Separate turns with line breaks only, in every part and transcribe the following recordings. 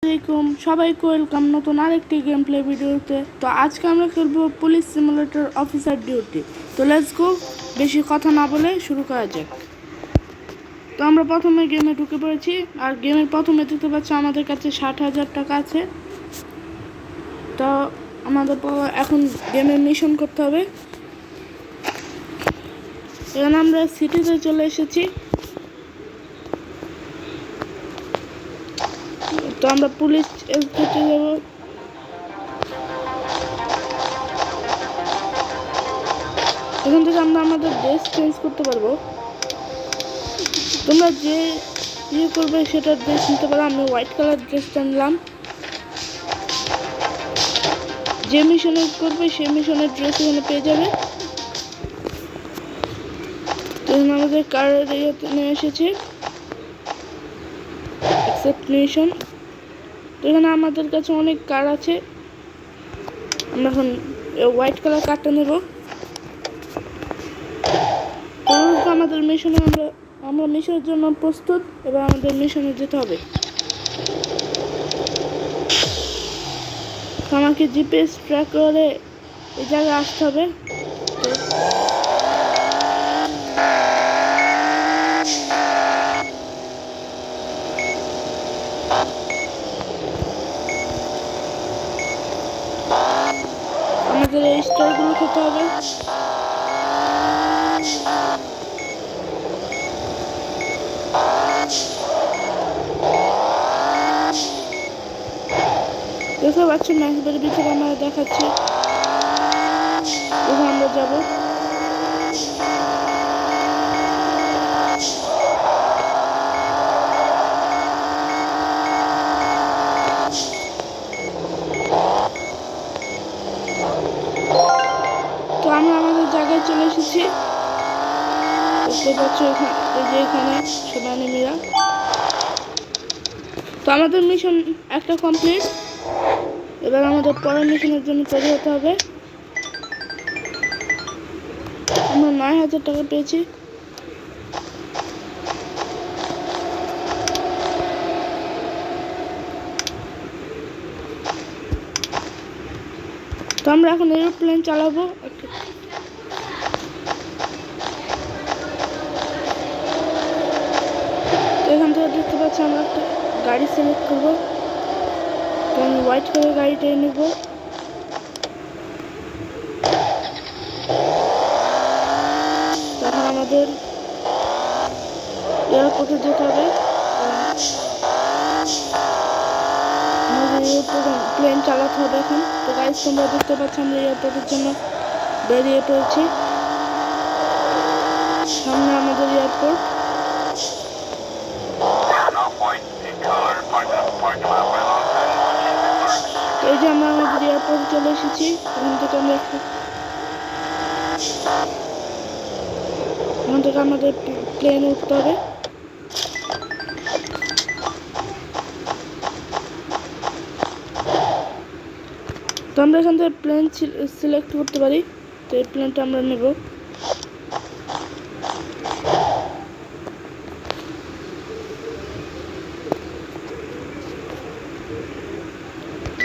আসসালামাইকুম, সবাইকে ওয়েলকাম নতুন আরেকটি গেম প্লে ভিডিওতে। তো আজকে আমরা খেলবো পুলিশ সিমুলেটর অফিসার ডিউটি। তো লেটস গো, বেশি কথা না বলে শুরু করা যাক। তো আমরা প্রথমে গেমে ঢুকে পড়েছি, আর গেমের প্রথমে দেখতে পাচ্ছি আমাদের কাছে 60,000 টাকা আছে। তো আমাদের এখন গেমের মিশন করতে হবে। এখানে আমরা সিটিতে চলে এসেছি। তো আমরা পুলিশ এসেতে যাবো। এখান থেকে আমরা আমাদের ড্রেস চেঞ্জ করতে পারবো। তোমরা যে করবে সেটা ড্রেস নিতে পারো। আমি হোয়াইট কালার ড্রেসটা নিলাম। যে মিশনে করবে সেই মিশনের ড্রেস এখানে পেয়ে যাবে। এখানে আমাদের কারের ইয়েতে নিয়ে এসেছে অ্যাকসেপ্ট মিশন। তো এখানে আমাদের কাছে অনেক কার আছে। আমরা এখন হোয়াইট কালার কারটা নেব। আমাদের মিশনে আমরা মিশনের জন্য প্রস্তুত। এবার আমাদের মিশনে যেতে হবে। আমাকে জিপিএস ট্র্যাক করে এই জায়গায় আসতে হবে। আমাদের এই স্টারগুলো খেতে হবে। দেখতে পাচ্ছেন ম্যাচের ভিতরে আমরা দেখাচ্ছি আমরা যাব। তো আমরা আমাদের জায়গায় চলে এসেছি। দেখতে পাচ্ছ এখানে সেনানিরা। তো আমাদের মিশন একটা কমপ্লিট। এবার আমাদের পরের মিশনের জন্য তৈরি হতে হবে। আমরা 9,000 টাকা পেয়েছি। তো আমরা এখন এরোপ্লেন চালাবো। এখান থেকে দেখতে পাচ্ছি আমরা একটা গাড়ি সিলেক্ট করবো। তো আমি হোয়াইট কালার গাড়িটাই নেব। তখন আমাদের এয়ারপোর্টে যেতে হবে। আমাদের এয়ারপোর্টে প্লেন চালাতে হবে এখন। তো গাইস, তোমরা দেখতে পাচ্ছ আমরা এয়ারপোর্টের জন্য বেরিয়ে পড়েছি। সামনে আমাদের এয়ারপোর্ট। এই যে আমরা আমাদের এয়ারপোর্টে চলে এসেছি। এখান থেকে আমাদের প্লেনে উঠতে হবে। তো আমরা এখান থেকে প্লেন সিলেক্ট করতে পারি। তো এই প্লেনটা আমরা নেব।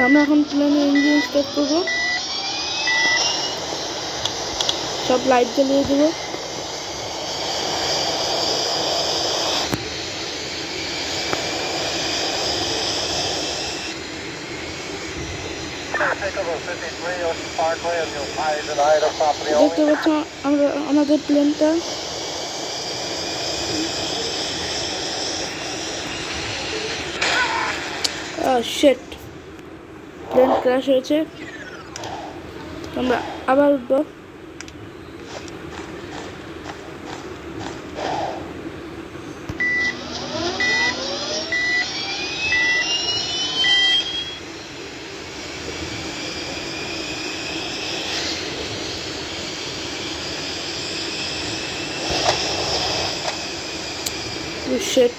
আমরা এখন প্লেনের ইঞ্জিন স্টার্ট করবো। সব লাইট জ্বালিয়ে দেবো। দেখতে পাচ্ছ আমরা আমাদের প্লেনটা শিট, প্লেন ক্র্যাশ হয়েছে। আমরা আবার উঠবো। শিট,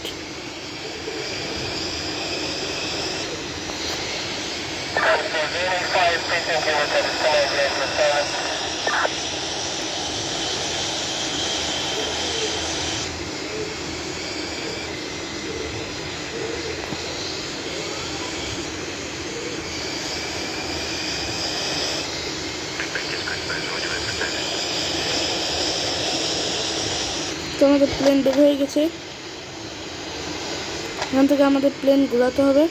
তো আমাদের প্লেন বের হয়ে গেছে। এখান থেকে আমাদের প্লেন ঘোরাতে হবে।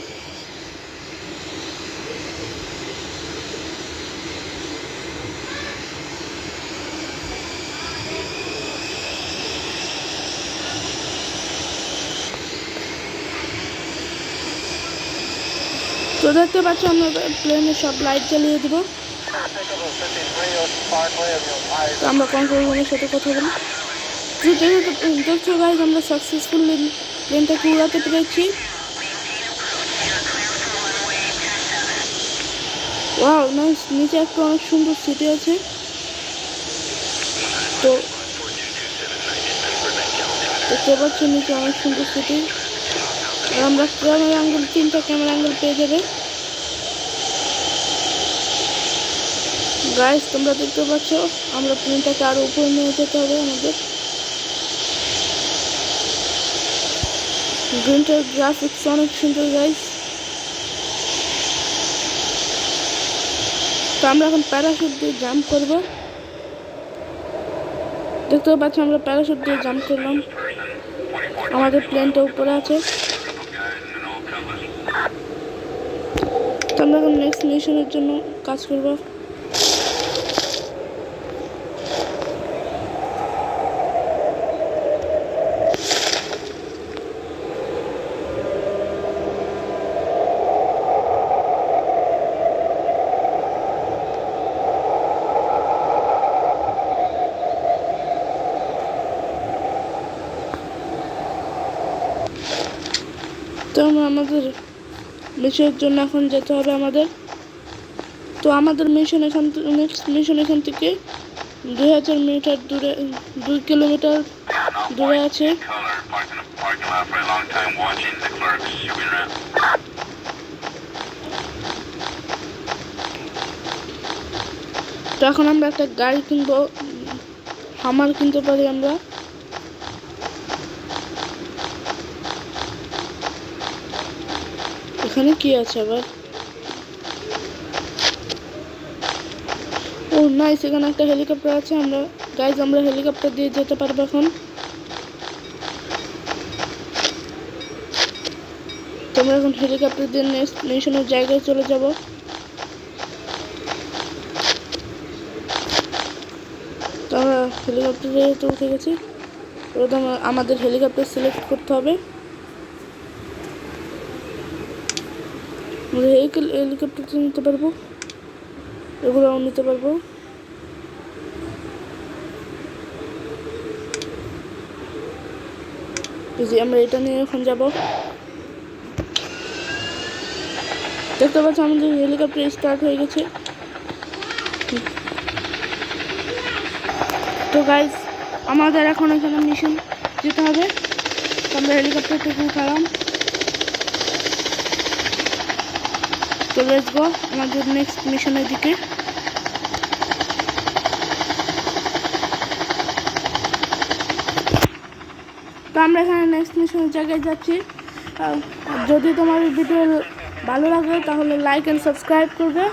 তো দেখতে পাচ্ছ আমরা প্লেনের সব লাইট জ্বালিয়ে দেবো। তো আমরা কন্ট্রোল রুমের সাথে কথা বলি। দেখছো গাইজ, আমরা সাকসেসফুলি প্লেনটাকে উড়াতে পেরেছি। ওয়াও নাইস, নিচে একটা অনেক সুন্দর সিটি আছে। তো দেখতে পাচ্ছ নিচে অনেক সুন্দর সিটি। আর আমরা ক্যামেরা অ্যাঙ্গেল, 3টা ক্যামেরা অ্যাঙ্গেল পেয়ে যাবে। গাইজ তোমরা দেখতে পাচ্ছ আমরা প্লেনটাকে আরো উপরে নিয়ে যেতে হবে আমাদের। গ্রিনটার গ্রাফিক্স অনেক সুন্দর গাইজ। তো আমরা এখন প্যারাশুট দিয়ে জাম্প করবো। দেখতে পাচ্ছ আমরা প্যারাশুট দিয়ে জাম্প করলাম। আমাদের প্লেনটা উপরে আছে। তো আমরা এখন নেক্সট মিশনের জন্য কাজ করবো। তো আমাদের মিশনের জন্য এখন যেতে হবে আমাদের। তো আমাদের মিশন এখান থেকে, নেক্সট মিশন এখান থেকে 2000 মিটার দূরে, 2 কিলোমিটার দূরে আছে। তো এখন আমরা একটা গাড়ি কিনবো, হামার কিনতে পারি আমরা। এখানে কি আছে আবার? ও নাইস, এখানে একটা হেলিকপ্টার আছে। আমরা গাইজ আমরা হেলিকপ্টার দিয়ে যেতে পারবো এখন। তোমরা এখন হেলিকপ্টার দিয়ে নেক্সট মিশনের জায়গায় চলে যাব। তো আমরা হেলিকপ্টারে তো উঠে গেছি। প্রথম আমাদের হেলিকপ্টার সিলেক্ট করতে হবে। আমরা হেলিকপ্টারটা নিতে পারবো, এগুলোও নিতে পারবো। আমরা এটা নিয়ে এখন যাব। দেখতে পাচ্ছ আমাদের হেলিকপ্টার স্টার্ট হয়ে গেছে। তো গাইজ আমাদের এখন এখানে মিশন যেতে হবে। তো আমরা হেলিকপ্টার থেকে উঠালাম। তো লেটস গো আমাদের নেক্সট মিশনের দিকে। তো আমরা এখানে নেক্সট মিশনের জায়গায় যাচ্ছি। যদি তোমার ভিডিও ভালো লাগে তাহলে লাইক অ্যান্ড সাবস্ক্রাইব করবে।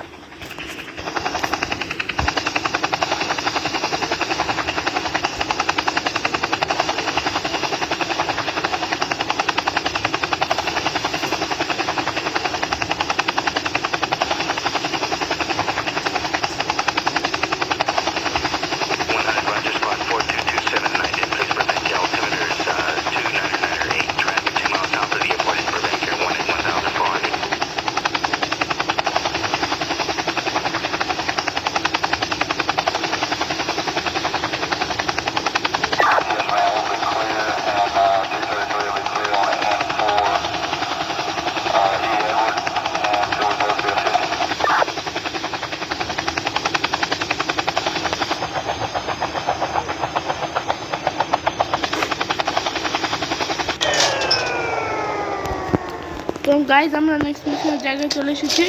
তো গাইজ আমরা নেক্সট মিশনের জায়গায় চলে এসেছি।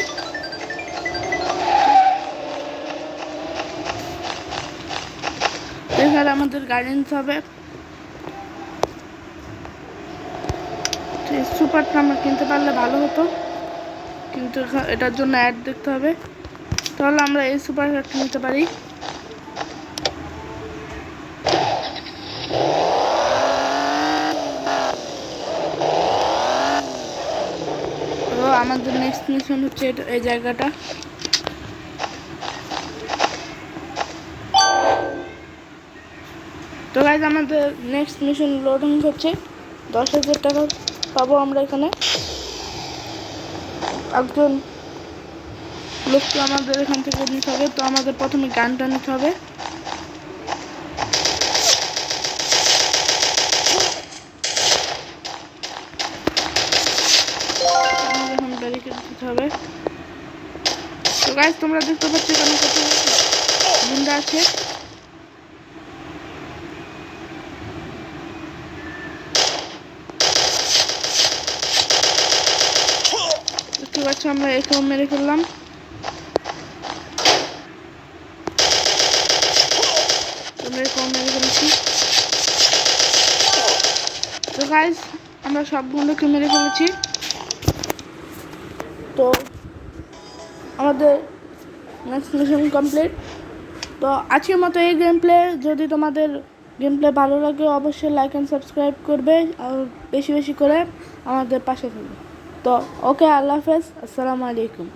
এখানে আমাদের গাড়ি নিতে হবে। সুপারটা আমরা কিনতে পারলে ভালো হতো, কিন্তু এটার জন্য অ্যাড দেখতে হবে। তাহলে আমরা এই সুপার কারটা নিতে পারি। আমাদের নেক্সট মিশন হচ্ছে এই জায়গাটা। তো গাইজ আমাদের নেক্সট মিশন লোডিং হচ্ছে। 10,000 টাকা পাবো আমরা এখানে। একজন লোককে আমাদের এখান থেকে নিতে হবে। তো আমাদের প্রথমে গানটা নিতে হবে। এখন ব্যারিকেড দিতে হবে। তো গাইজ তোমরা দেখতে পাচ্ছ এখানে কত গুন্ডা আছে। দেখতে পাচ্ছ আমরা একেও মেরে ফেললাম। আমরা একেও মেরে ফেলেছি। তো গাইজ আমরা সব গুন্ডাকে মেরে ফেলেছি। তো আমাদের নেক্সট মিশন কমপ্লিট। তো আজকের মতো এই গেম প্লে। যদি তোমাদের গেম প্লে ভালো লাগে অবশ্যই লাইক অ্যান্ড সাবস্ক্রাইব করবে আর বেশি বেশি করে আমাদের পাশে থাকবে। তো ওকে, আল্লাহ হাফেজ, আসসালামু আলাইকুম।